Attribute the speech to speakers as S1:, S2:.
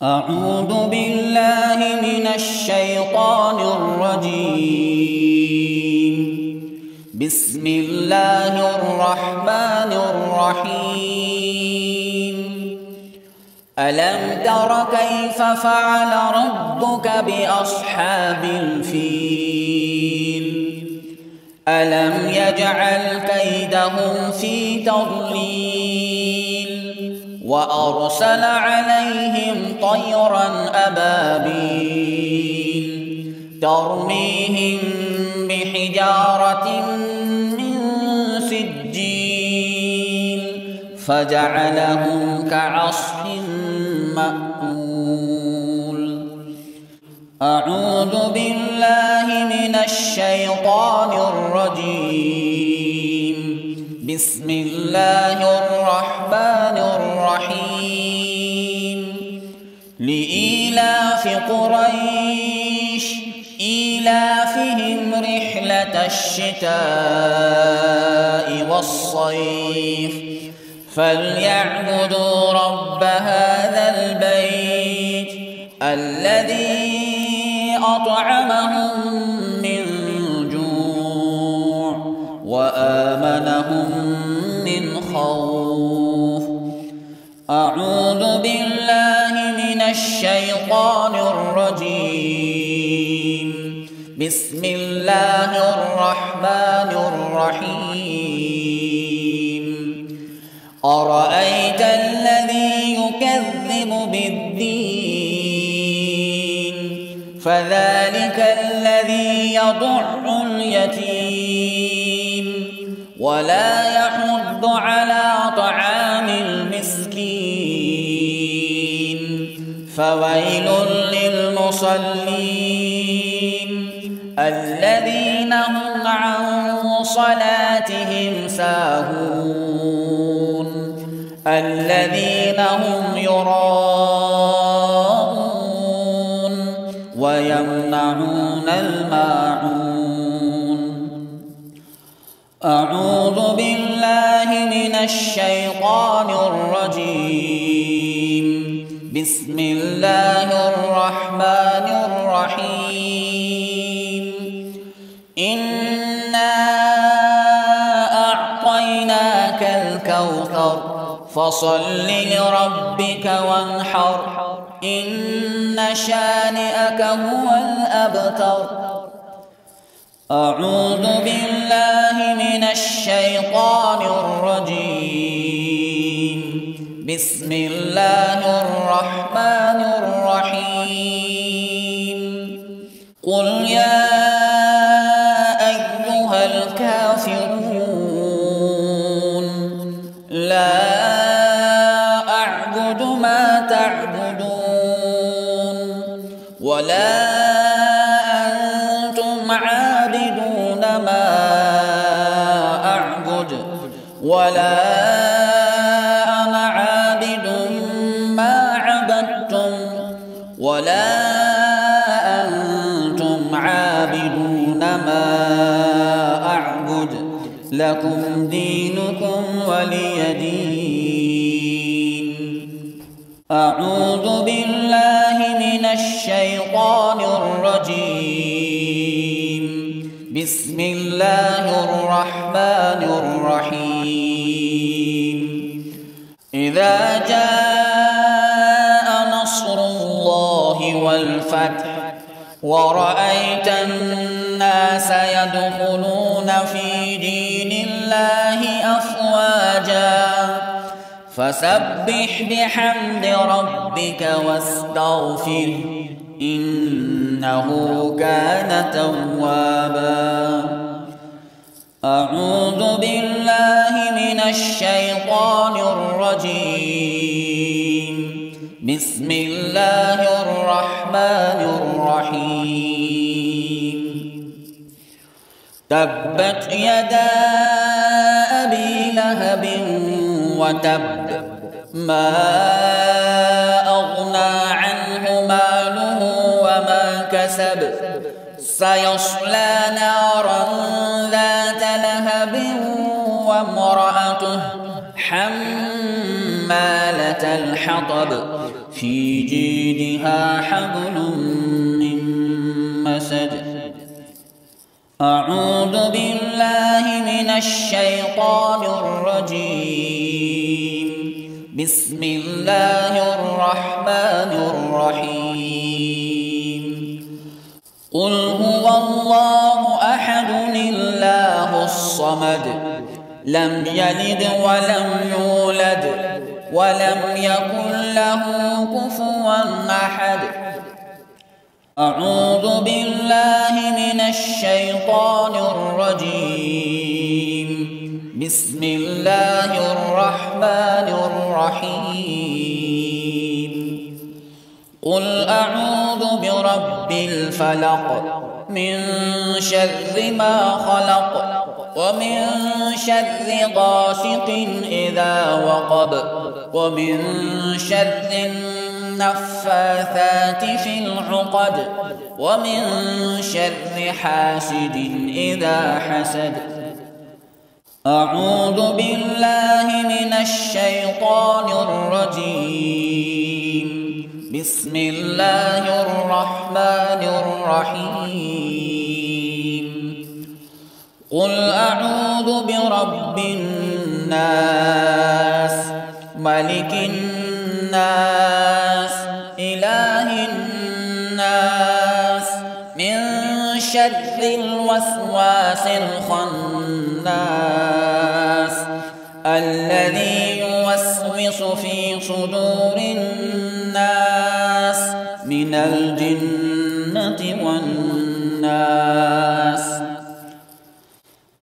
S1: أعوذ بالله من الشيطان الرجيم. بسم الله الرحمن الرحيم. ألم تر كيف فعل ربك بأصحاب الفيل؟ ألم يجعل كيدهم في تضليل وأرسل عليهم طيرا أبابيل ترميهم بحجارة من سجيل فجعلهم كعصف مأكول. أعوذ بالله من الشيطان الرجيم. بسم الله الرحمن الرحيم. لإيلاف قريش إيلافهم رحلة الشتاء والصيف فليعبدوا رب هذا البيت الذي أطعمهم من جوع وآمنهم من خوف. أعوذ بالله من الشيطان الرجيم. بسم الله الرحمن الرحيم. أرأيت الذي يكذب بالدين فذلك الذي يضع اليتيم ولا يحض على طعام المسكين فويل للمصلين الذين هم عن صلاتهم ساهون الذين هم يراءون ويمنعون الماعون. أعوذ بالله من الشيطان الرجيم. بسم الله الرحمن الرحيم. إنا أعطيناك الكوثر فصل لربك وانحر إن شانئك هو الأبتر. أعوذ بالله من الشيطان الرجيم. بسم الله الرحمن الرحيم. قل يا أيها الكافرون لا أعبد ما تعبدون ولا أنتم عابدون ما أعبد ولا أنا عابد ما عبدتم ولا أنتم عابدون ما أعبد لكم دينكم ولي دين. أعوذ بالله من الشيطان الرجيم. بسم الله الرحمن الرحيم. إذا جاء نصر الله والفتح ورأيت الناس يدخلون في دين الله أفواجا فسبح بحمد ربك واستغفره إنه كان توابا. أعوذ بالله من الشيطان الرجيم. بسم الله الرحمن الرحيم. تبت يدا أبي لهب وتب ما أغنى عنه ماله وما كسب سيصلى نارا ذات لهب وامرأته حمالة الحطب في جيدها حبل من مسد. أعوذ بالله من الشيطان الرجيم. بسم الله الرحمن الرحيم. قل هو الله أحد الله الصمد لم يلد ولم يولد ولم يكن له كفوا أحد. أعوذ بالله من الشيطان الرجيم. بسم الله الرحمن الرحيم. قل أعوذ برب الفلق من شر ما خلق ومن شر غاسق إذا وقب ومن شر النفاثات في العقد ومن شر حاسد إذا حسد. أعوذ بالله من الشيطان الرجيم. بسم الله الرحمن الرحيم. قل أعوذ برب الناس ملك الناس إله الناس من شر الوسواس الخناس الذي يوسوس في صدور الناس من الجنة والناس.